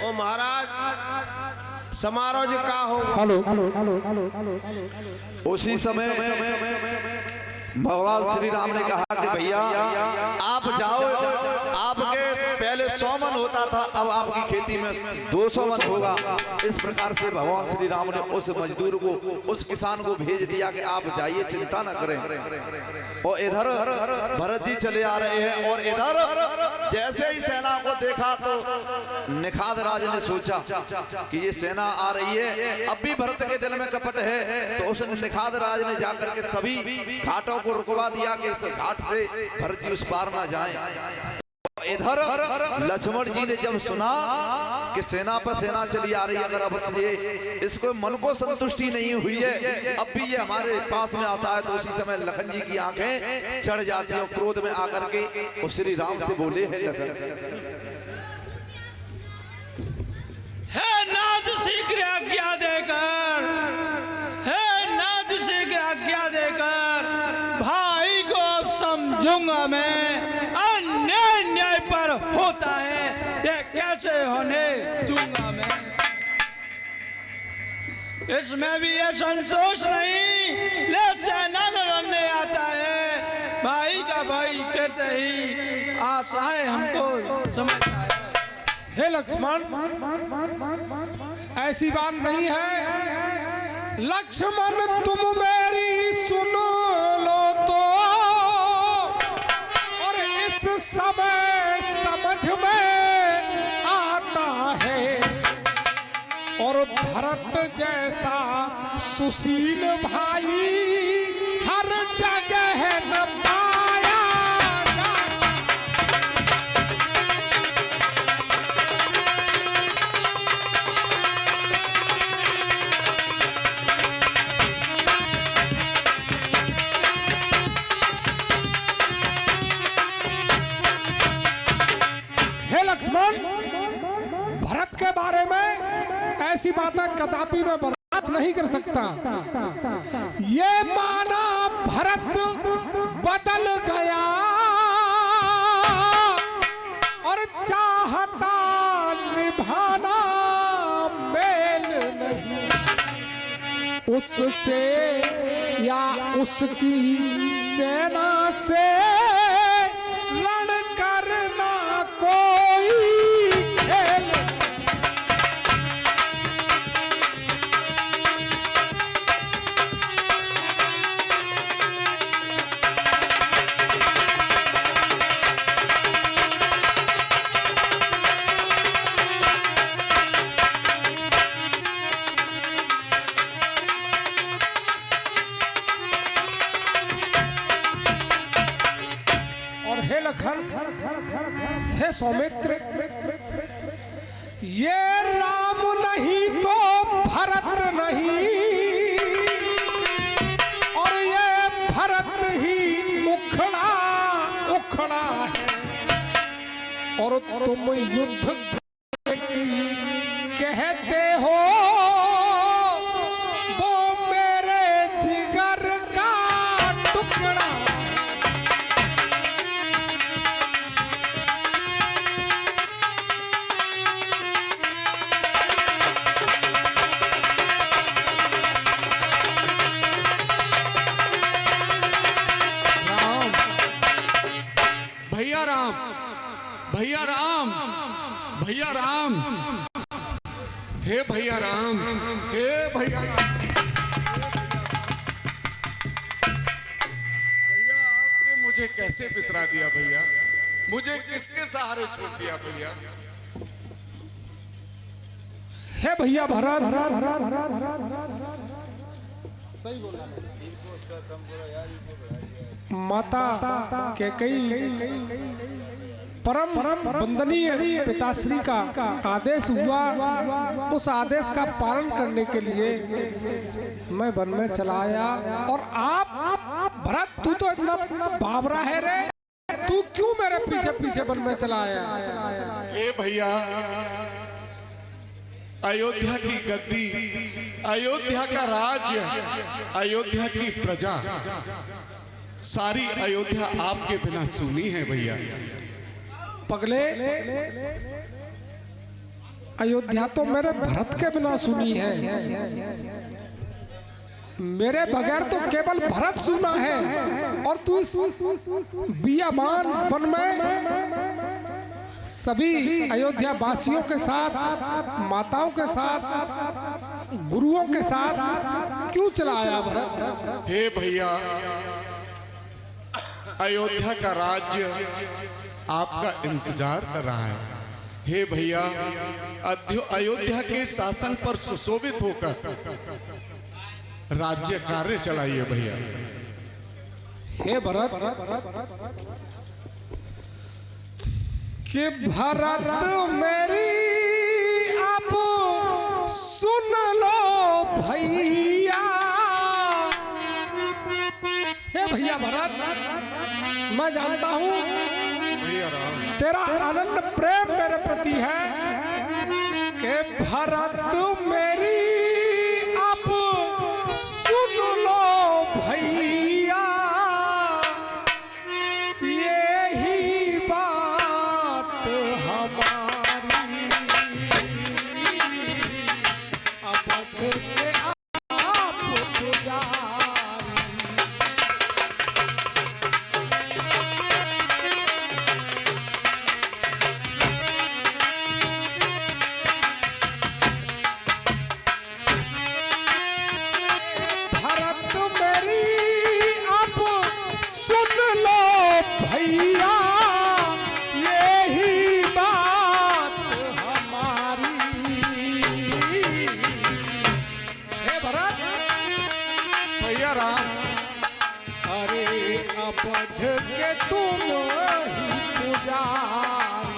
तो महाराज समारोह जी का होगा। उसी समय भगवान श्री राम ने कहा कि भैया आप जाओ, आपके पहले 100 मन होता था, अब आपकी खेती में 200 मन होगा। इस प्रकार से भगवान श्री राम ने उस मजदूर को, उस किसान को भेज दिया कि आप जाइए, चिंता न करें। और इधर भरत जी चले आ रहे हैं, और इधर जैसे ही सेना को देखा तो निखाद राज ने सोचा कि ये सेना आ रही है, अब भी भरत के दिल में कपट है, तो उस निखाद राज ने जाकर के सभी घाटों को रुकवा दिया कि इस घाट से भरत जी उस पार ना जाएं। इधर लक्ष्मण जी ने जब सुना कि सेना पर सेना चली आ रही है, अगर अब ये इसको मन को संतुष्टि नहीं हुई है, अब भी ये हमारे पास में आता है, तो उसी समय लखन जी की आंखें चढ़ जाती हैं। क्रोध में आकर के वो श्री राम से बोले हैं, लखन हे नाथ शीघ्र आज्ञा देकर, हे नाथ शीघ्र आज्ञा देकर भाई को समझूंगा मैं। अन्याय पर होता है, ये कैसे होने दूंगा मैं। इसमें भी ये संतोष नहीं, ले सेना लड़ने आता है, भाई का भाई कहते ही आशाएं हमको समझ आए। हे लक्ष्मण, ऐसी बात नहीं है। लक्ष्मण तुम मेरी सुनो लो तो, और इस समय समझ में आता है, और भरत जैसा सुशील भाई हर जगह न पाया जाता। हे लक्ष्मण, भरत के बारे में ऐसी बातें कदापि मैं बर्दाश्त नहीं कर सकता। ये माना भरत बदल गया, और चाहता निभाना मेल नहीं, उससे या उसकी सेना से रण करना कोई खेल। लखन, हे सौमित्र, ये राम नहीं तो भरत नहीं, और ये भरत ही उखड़ा उखड़ा है, और तुम युद्ध की कहते हो, वो मेरे जिगर का टुकड़ा। भैया राम, भैया राम, भैया राम, हे भैया राम, हे भैया राम। भैया आपने मुझे कैसे बिसरा दिया भैया, मुझे किसके सहारे छोड़ दिया भैया। हे भैया भरत, माता कैकेयी परम वंदनीय पिताश्री का आदेश हुआ, उस आदेश का पालन करने के लिए मैं वन में चला आया। और आप भरत, तू तो इतना बावरा है रे, तू क्यों मेरे पीछे पीछे वन में चला आया? हे भैया, अयोध्या की गद्दी, अयोध्या का राज्य, अयोध्या की प्रजा, सारी अयोध्या आपके बिना सूनी है भैया। पगले, अयोध्या तो मेरे भरत के बिना सुनी है, मेरे बगैर तो केवल भरत सुना है। और तू इस बियाबान वन में सभी अयोध्या वासियों के साथ, माताओं के साथ, गुरुओं के साथ क्यों चला आया भरत? हे भैया, अयोध्या का राज्य आपका इंतजार कर रहा है। हे भैया, अयोध्या के शासन पर सुशोभित होकर राज्य कार्य चलाइए भैया। हे भरत, कि भरत मेरी अब सुन लो भैया। हे भैया भरत, मैं जानता हूं भैया राम, तेरा अनंत प्रेम मेरे प्रति है कि भरत मेरी अब सुन लो भैया। यही बात हमारी अब के आप पुजारी। भरत मेरी अब सुन लो भैया। यही बात हमारी। हे भरत, भैया राम, अरे अवध के तुम ही पुजारी।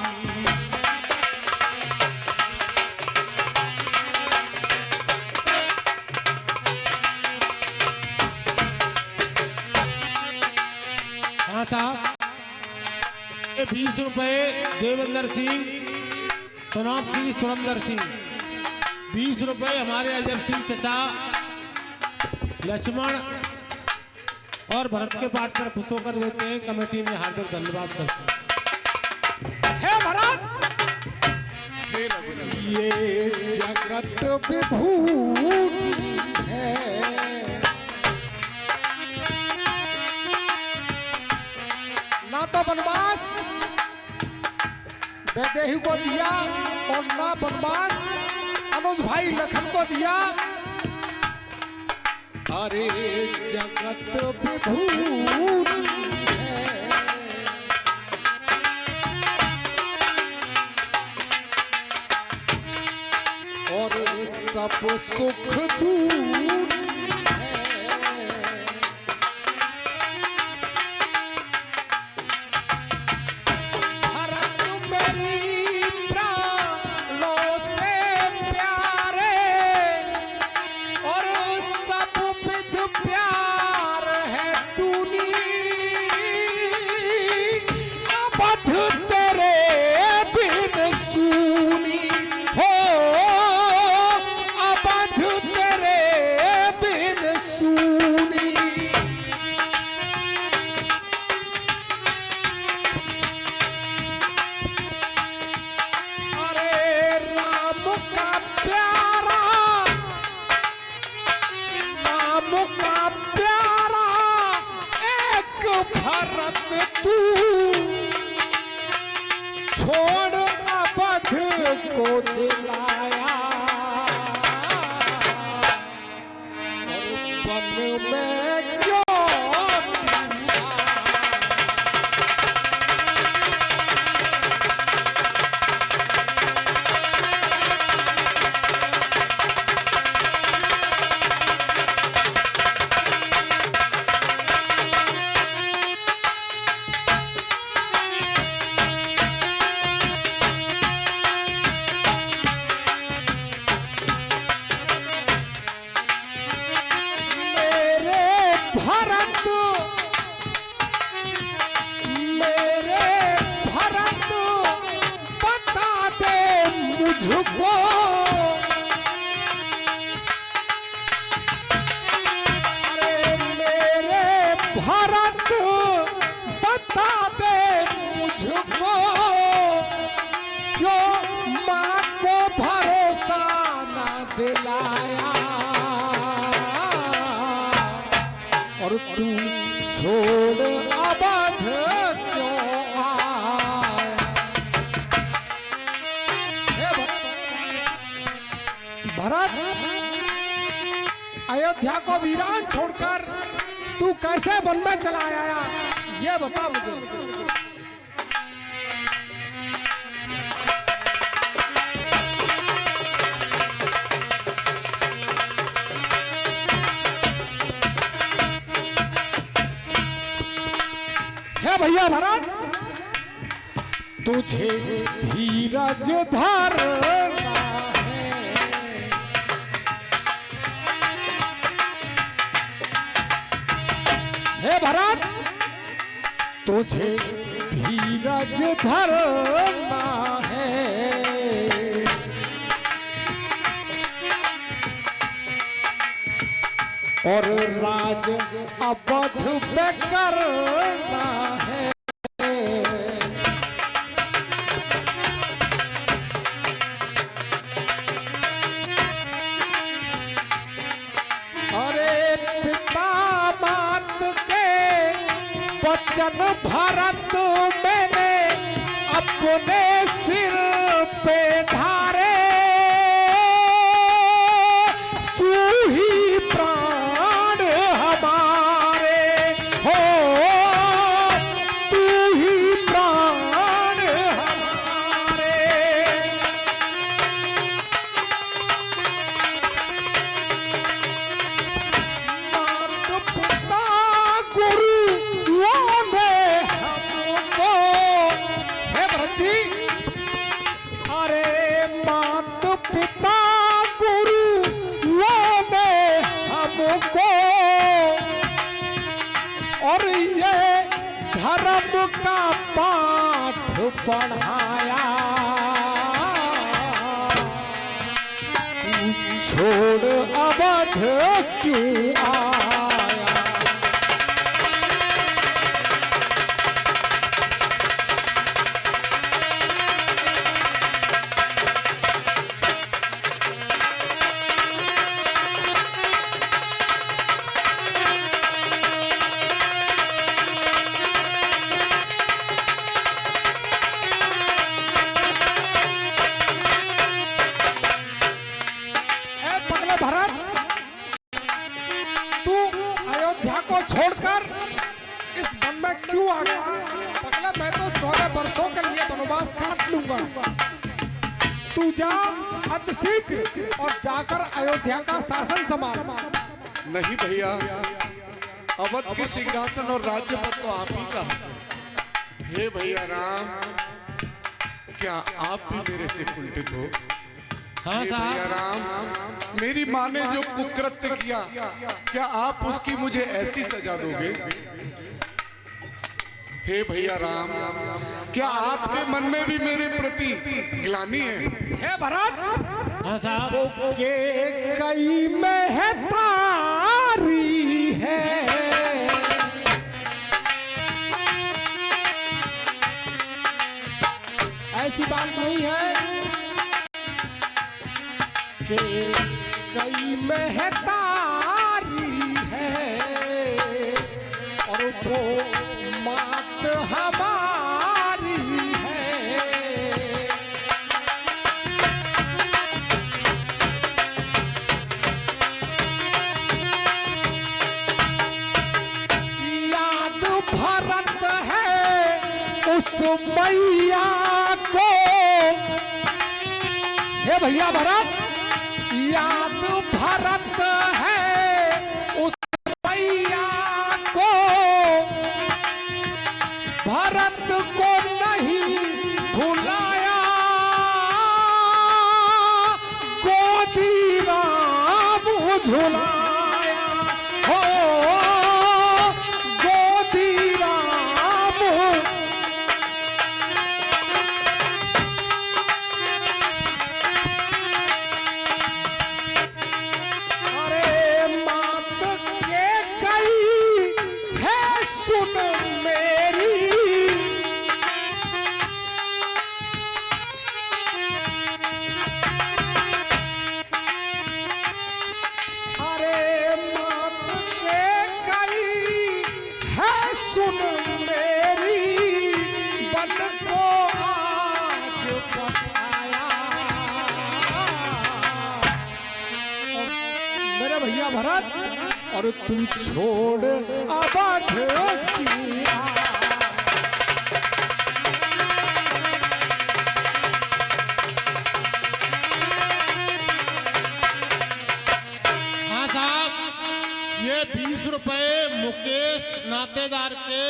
हाँ साहब, 20 रुपए देवेंद्र सिंह, सुनाम सिंह, सुरंदर सिंह। 20 रुपए हमारे अजब सिंह चचा, लक्ष्मण और भरत के पाठ पर खुश होकर देते हैं। कमेटी में हार्दिक धन्यवाद करते हैं। हे भरत, हे रघुनाथ, ये जगत विभूति है। ना तो वनवास वैदेही को दिया और ना वनवास अनुज भाई लखन को दिया। अरे जगत विभूति है। और सब सुख दूर को दिलाया और वन में क्यों दिया। मुझको अरे मेरे भरत बता दे मुझको जो माँ को तू छोड़ अवध क्यों आया? हे भरत, अयोध्या को वीरान छोड़कर तू कैसे वन में चला आया, ये बता मुझे। हे भैया भरत, तुझे धीरज धरना है। भरत, तुझे धीरज धरना है और राज अवध पे करना है। अरे पिता मात के वचन भरत मैंने अपने सिर पे धारे, सूही प्राण हमारे हो, तू ही प्राण हमारे। मात पिता गुरुओं ने हमको, हे भरत जी, अरे मात पिता गुरुओं ने हमको और ये धर्म का पाठ पढ़ाया, तू छोड़ अवध क्यों आया? भरत, तू अयोध्या को छोड़कर इस वन में क्यों आ गया? पगला, मैं तो 14 वर्षों के लिए वनवास काट लूंगा। तू जा अतिशीघ्र और जाकर अयोध्या का शासन संभाल। नहीं भैया, अवध के सिंहासन और राज्य पद तो आप ही का है। हे भैया राम, क्या आप भी मेरे से कुंठित हो? हाँ भैया राम, मेरी माँ ने जो कुकृत्य किया, क्या आप उसकी मुझे ऐसी सजा दोगे? हे भैया राम, क्या आपके मन में भी मेरे प्रति ग्लानि है? हे भरत, हाँ साहब, के कई में है तारी है, ऐसी बात नहीं है कि कई में है तारी है और वो मात हमारी है। याद भरत है उस मैया को, हे भैया भरत, याद भरत है उस मैया को, भरत को नहीं भुलाया, गोदी राम झुलाया हो, गोदी राम। अरे भरत और तू छोड़ अवध की हाँ साहब, ये 20 रुपए मुकेश नातेदार के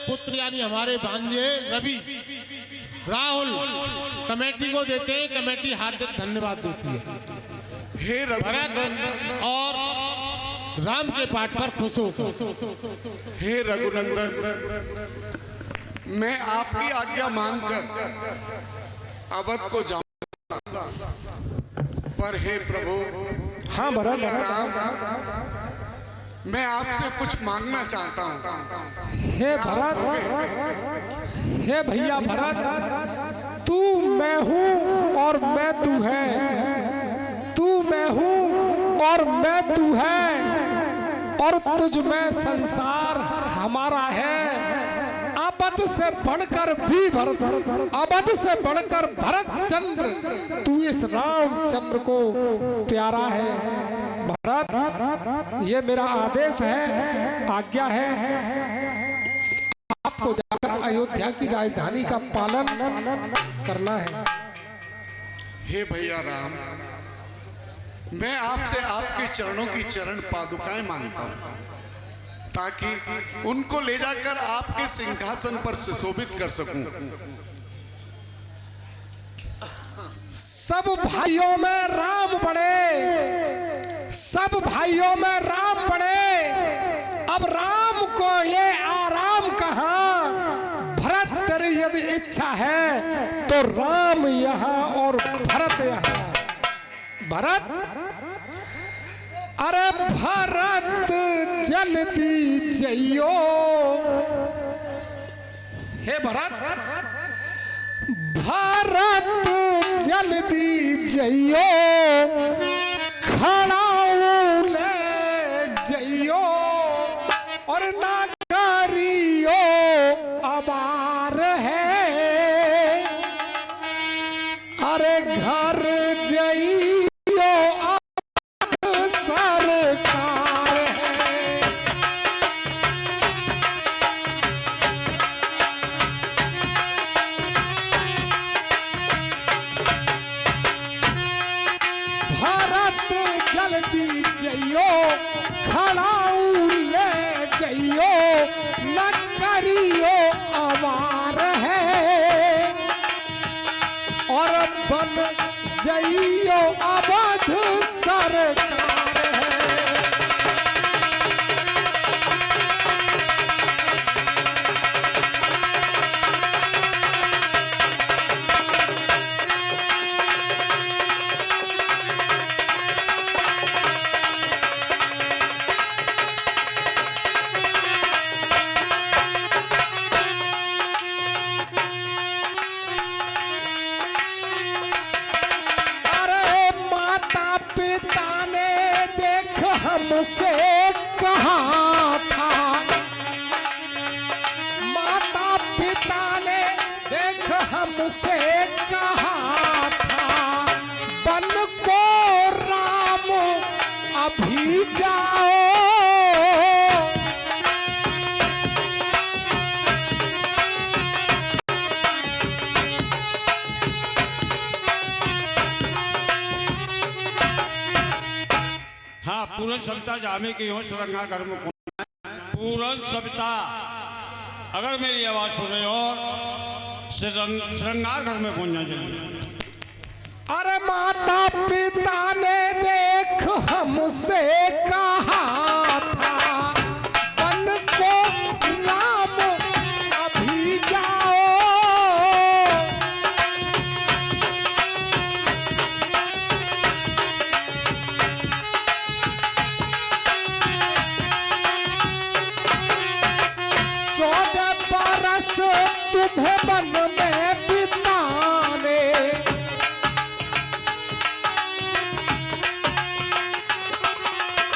पुत्र यानी हमारे भांजे रवि राहुल कमेटी को देते हैं। कमेटी हार्दिक धन्यवाद देती है। हे भरत और राम के पाठ पर खुश हो। हे रघुनंदन, मैं आपकी आज्ञा मानकर अवध को जाऊंगा, पर हे प्रभु, हाँ भरत राम, मैं आपसे कुछ मांगना चाहता हूँ। हे भरत, हे भैया भरत, तू मैं हूँ और मैं तू है, तू मैं हूँ और मैं तू है, और तुझ में संसार हमारा है। अवध से बढ़कर भी भरत, अवध से बढ़कर भरत चंद्र, तू इस रामचंद्र को प्यारा है। भरत, ये मेरा आदेश है, आज्ञा है, आपको जाकर अयोध्या की राजधानी का पालन करना है। हे भैया राम, मैं आपसे आपके चरणों की चरण पादुकाएं मांगता हूँ, ताकि उनको ले जाकर आपके सिंहासन पर सुशोभित कर सकूं। सब भाइयों में राम बड़े, सब भाइयों में राम बड़े, अब राम को ये आराम कहाँ। भरत तेरी यदि इच्छा है तो राम यहाँ और भरत यहाँ। भरत, अरे भरत जल्दी जइयो। हे भरत, भरत जल्दी जइयो, खड़ाऊ ले जइयो, और ना करियो अबार है। अरे घर जइयो अब सरकार है। भरत जल्दी जइयो, खड़ाऊ ले जइयो, न करियो अवार है, और बन जइयो अवध सरकार है। हमसे कहा था, माता पिता ने देख हमसे कहा था, बन को राम अभी जाओ। हाँ, पूर्ण सविता जामे की हो श्रृंगार घर में पूर्ण सविता, अगर मेरी आवाज सुने और श्रृंगार घर में पहुंचना चाहिए। अरे माता पिता ने देख हमसे कहा था, बन को राम अभी जाओ। तुम्हें वन में बिताने,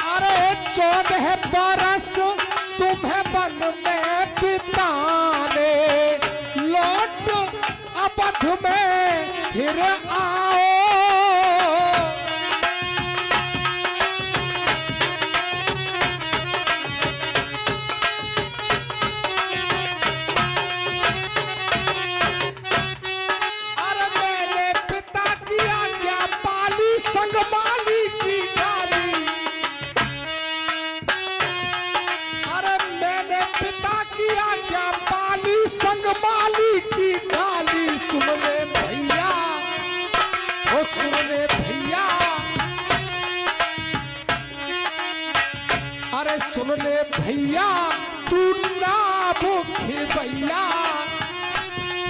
अरे 14 बरस तुम्हें वन में बिताने, लौट अवध में फिर आओ। सुन ले भैया, अरे सुन ले भैया तू ना भूखे भैया,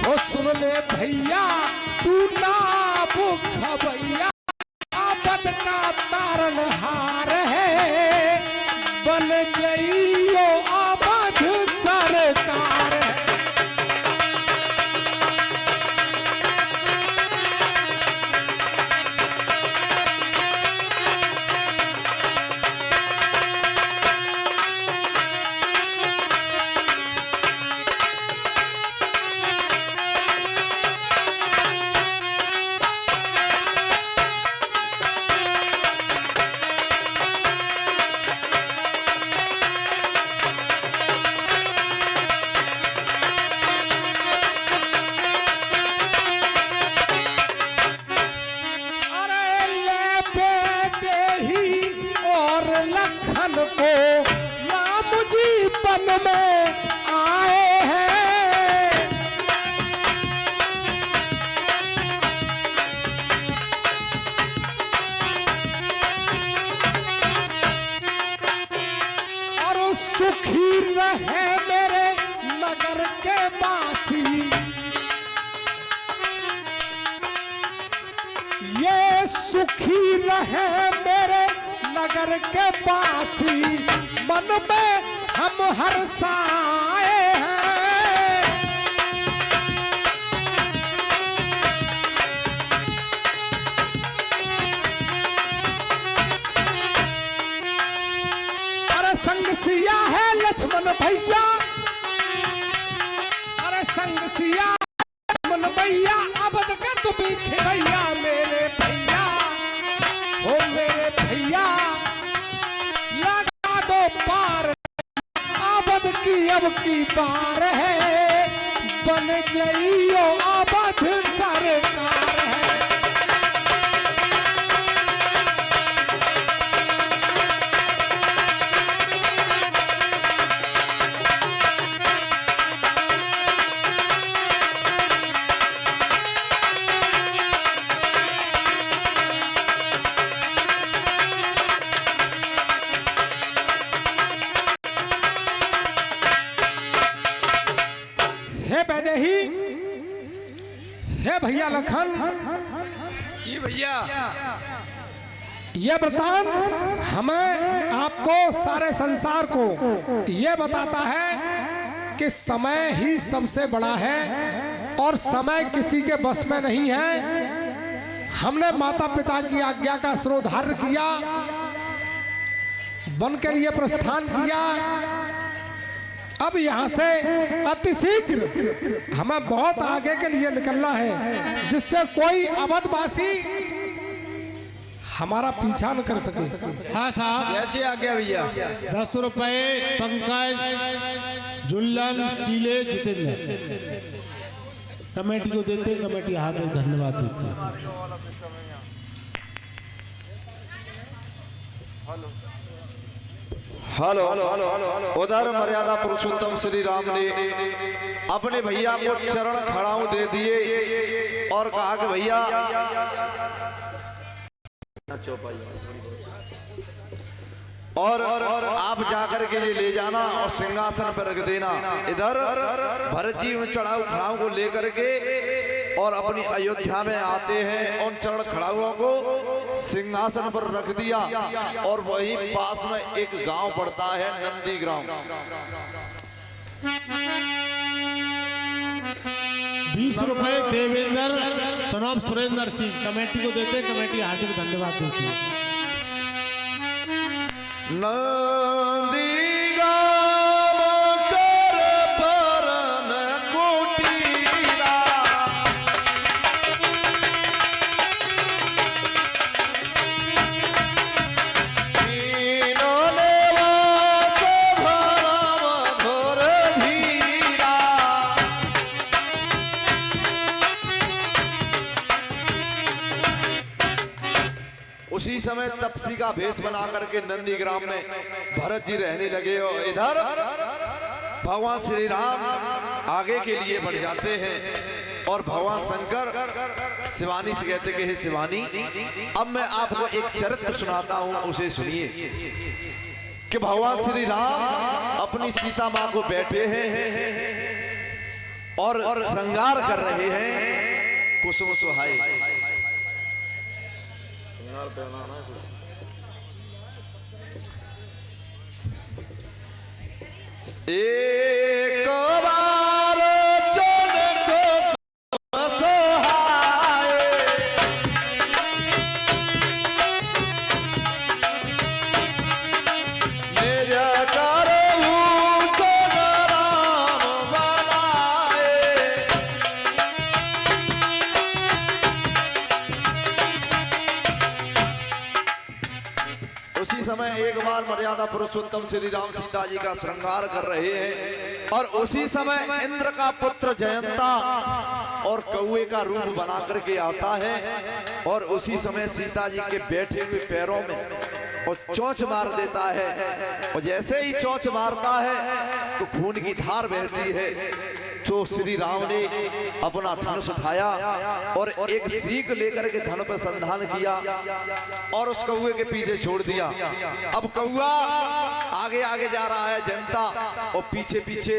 ओ सुन ले भैया तू ना भूखा भैया, आफत का तारनहार है, बन जइयो आबाद सरकार है। को राम जी पन में आए हैं, और सुखी रहे मेरे नगर के वासी, ये सुखी रहे मेरे नगर के वासी, मन में हम हर्षाए हैं। अरे संग सिया है लक्ष्मण भैया, अरे संग सिया लक्ष्मण भैया, अवध का तू भी भैया मेरे भैया, ओ मेरे भैया लगा दो पार, आबद की अब की बार है, बन जइयो आबद सरकार है। हे वैदेही, हे भैया लखन, जी भैया, यह वृतांत हमें आपको सारे संसार को यह बताता है कि समय ही सबसे बड़ा है और समय किसी के बस में नहीं है। हमने माता पिता की आज्ञा का शिरोधार्य किया, वन के लिए प्रस्थान किया, अब यहाँ से अतिशीघ्र हमें बहुत आगे के लिए निकलना है, जिससे कोई अवधवासी हमारा पीछा न कर सके। हाँ साहब, जैसे आ गया भैया। 10 रुपए पंकज, जुल्लन, सीले, जितेंद्र कमेटी को देते, कमेटी हाथ में धन्यवाद देती। हेलो, उधर मर्यादा पुरुषोत्तम श्री राम ने अपने भैया को चरण खड़ाऊ दे दिए और कहा कि भैया और आप जाकर के ये ले जाना और सिंहासन पर रख देना। इधर भरत जी उन चढ़ाऊ खड़ाऊ को लेकर के और अपनी अयोध्या में आते हैं, उन चरण खड़ाऊओं को सिंहासन पर रख दिया और वही पास में एक गांव पड़ता है, नंदी ग्राम। 20 रुपए देवेंद्र सनॉफ सुरेंद्र सिंह कमेटी को देते, कमेटी हार्दिक धन्यवाद देती है। नंदी गाम कर परन कुटीरा, इन्होंने वास भरा मधुर धीरा। उसी समय तपसी का भेष बना करके नंदीग्राम में भरत जी रहने लगे और इधर भगवान श्री राम आगे के लिए बढ़ जाते हैं और भगवान शंकर शिवानी से कहते कि हे शिवानी, अब मैं आपको एक चरित्र सुनाता हूं, उसे सुनिए। कि भगवान श्री राम अपनी सीता मां को बैठे हैं और श्रृंगार कर रहे हैं। कुसुम सुहाए श्रृंगार पहनाना कुछ। एक बार चुन को सुहाए, मेरा करऊं तो राम बनाए। उसी समय एक बार मर्यादा पुरुषोत्तम श्री राम सीता जी का श्रृंगार कर रहे हैं और उसी समय इंद्र का पुत्र जयंता और कौए का रूप बना करके आता है और उसी समय सीता जी के बैठे हुए पैरों में और चोंच मार देता है। और जैसे ही चोंच मारता है तो खून की धार बहती है। तो श्री राम ने अपना धनुष उठाया और एक सीख लेकर के धन पर संधान किया और उस कौए के पीछे छोड़ दिया। अब कौआ आगे आगे जा रहा है जनता और पीछे पीछे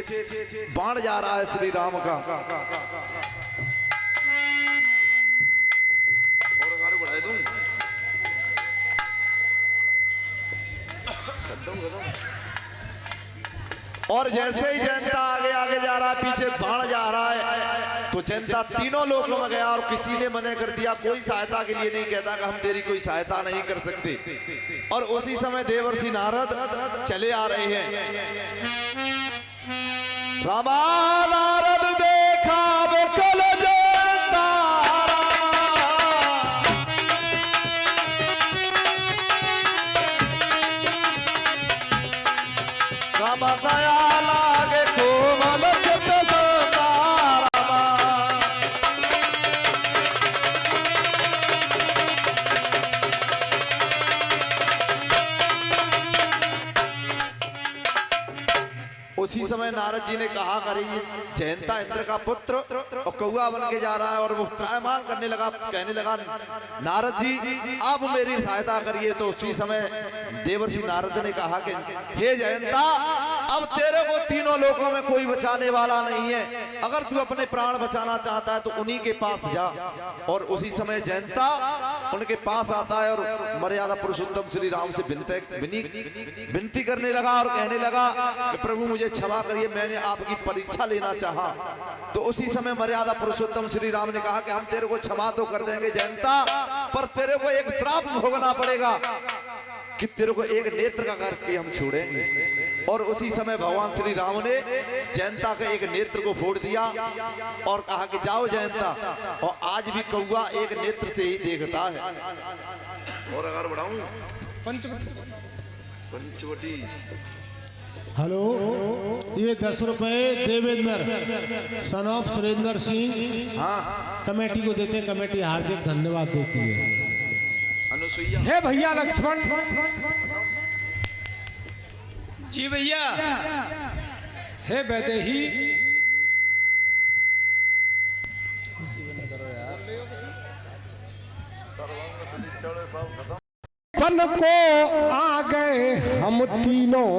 बाण जा रहा है श्री राम का। और आगे बढ़ा दूं और जैसे ही जनता आगे आगे जा रहा है, पीछे बाण जा रहा है, तो जनता तीनों लोगों में गया और किसी ने मना कर दिया, कोई सहायता के लिए नहीं कहता कि हम तेरी कोई सहायता नहीं कर सकते। और उसी समय देवर्षि नारद चले आ रहे हैं। रामा नारद देखा बकल जनता, रामा दया लागे कोमल चित सुंदर। उसी समय नारद जी ने कहा, करे ये जयंता इंद्र का पुत्र और कौआ बन के जा रहा है। और वो त्रायमान करने लगा, कहने लगा नारद जी अब मेरी सहायता करिए। तो उसी समय देवर्षि नारद ने कहा कि हे जयंता, अब तेरे को तीनों लोगों में कोई बचाने वाला नहीं है, अगर तू अपने प्राण बचाना चाहता है तो उन्हीं के पास जा। और उसी समय जयंता उनके पास आता है और मर्यादा पुरुषोत्तम श्री राम से विनती करने लगा और कहने लगा कि प्रभु मुझे क्षमा करिए, मैंने आपकी परीक्षा लेना चाहा। तो उसी समय मर्यादा पुरुषोत्तम श्री राम ने कहा कि हम तेरे को क्षमा तो कर देंगे जयंता, पर तेरे को एक श्राप भोगना पड़ेगा कि तेरे को एक नेत्र का करके हम छोड़ेंगे। और उसी समय भगवान श्री राम ने जयंता का एक नेत्र को फोड़ दिया और कहा कि जाओ जयंता। और आज भी कौआ एक नेत्र से ही देखता है। और अगर बढ़ाऊं पंचवटी। हेलो, ये 10 रुपए देवेंद्र सन ऑफ सुरेंद्र सिंह हाँ कमेटी को देते हैं। कमेटी हार्दिक धन्यवाद देती है। अनुसुईया। हे भैया लक्ष्मण, जी भैया। हे वैदेही, बन को आ गए हम तीनों।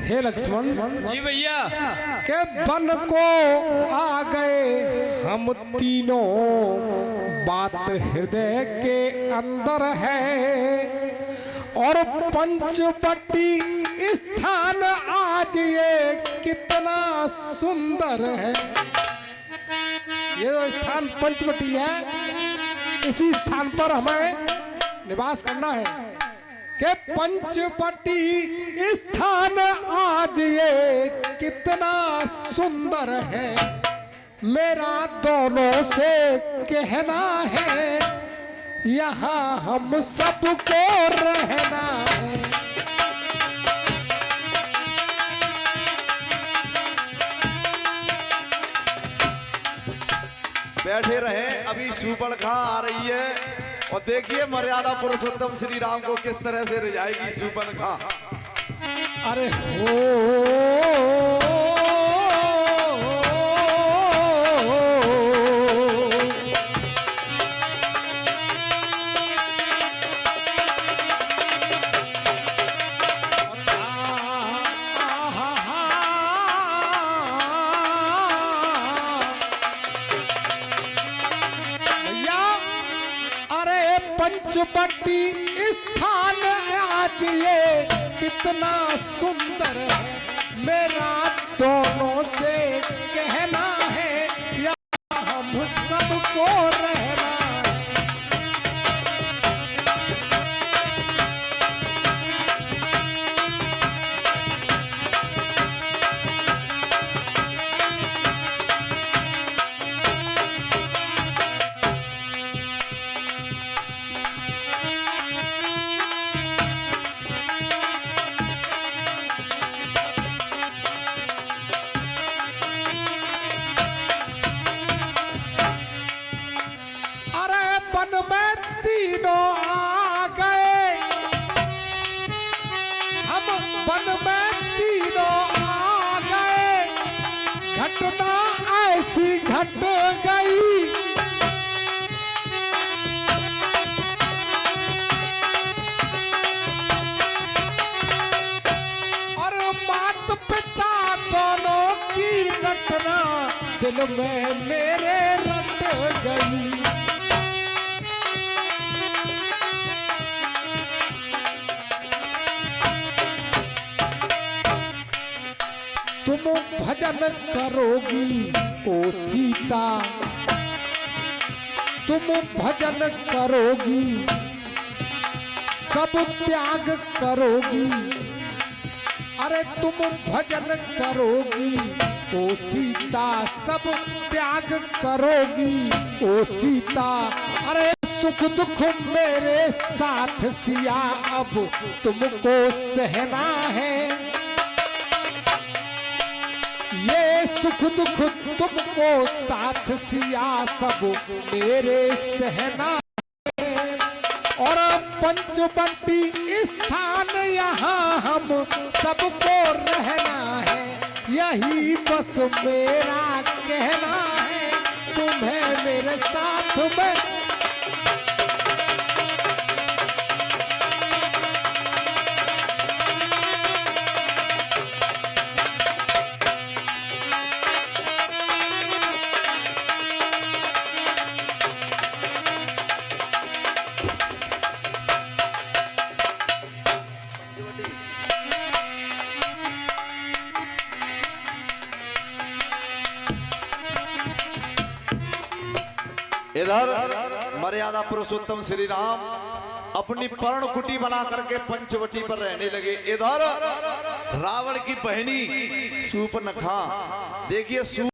हे लक्ष्मण, जी भैया। के बन को आ गए हम तीनों, बात हृदय के अंदर है और पंचवटी स्थान आज ये कितना सुंदर है। ये जो स्थान पंचवटी है, इसी स्थान पर हमें निवास करना है। के पंचवटी स्थान आज ये कितना सुंदर है, मेरा दोनों से कहना है, यहाँ हम सबको रहना है। बैठे रहे, अभी शूर्पणखा आ रही है और देखिए मर्यादा पुरुषोत्तम श्री राम को किस तरह से रिझाएगी शूर्पणखा। अरे हो पंचवटी स्थान आज ये कितना सुंदर है, मेरा दोनों से कहना है या हम सबको रहना है। घटना ऐसी घट गई, और मात पिता दोनों की घटना दिल में मेरे रट गई। तुम भजन करोगी ओ सीता, तुम भजन करोगी, सब त्याग करोगी। अरे तुम भजन करोगी ओ सीता, सब त्याग करोगी ओ सीता। अरे सुख दुख मेरे साथ सिया अब तुमको सहना है, ये सुख दुख तुमको साथ सिया सब मेरे सहना है। और पंचवटी स्थान यहाँ हम सबको रहना है, यही बस मेरा कहना है, तुम्हें मेरे साथ में। इधर मर्यादा पुरुषोत्तम श्री राम अपनी पर्ण कुटी बना करके पंचवटी पर रहने लगे। इधर रावण की बहनी सूर्पनखा, देखिए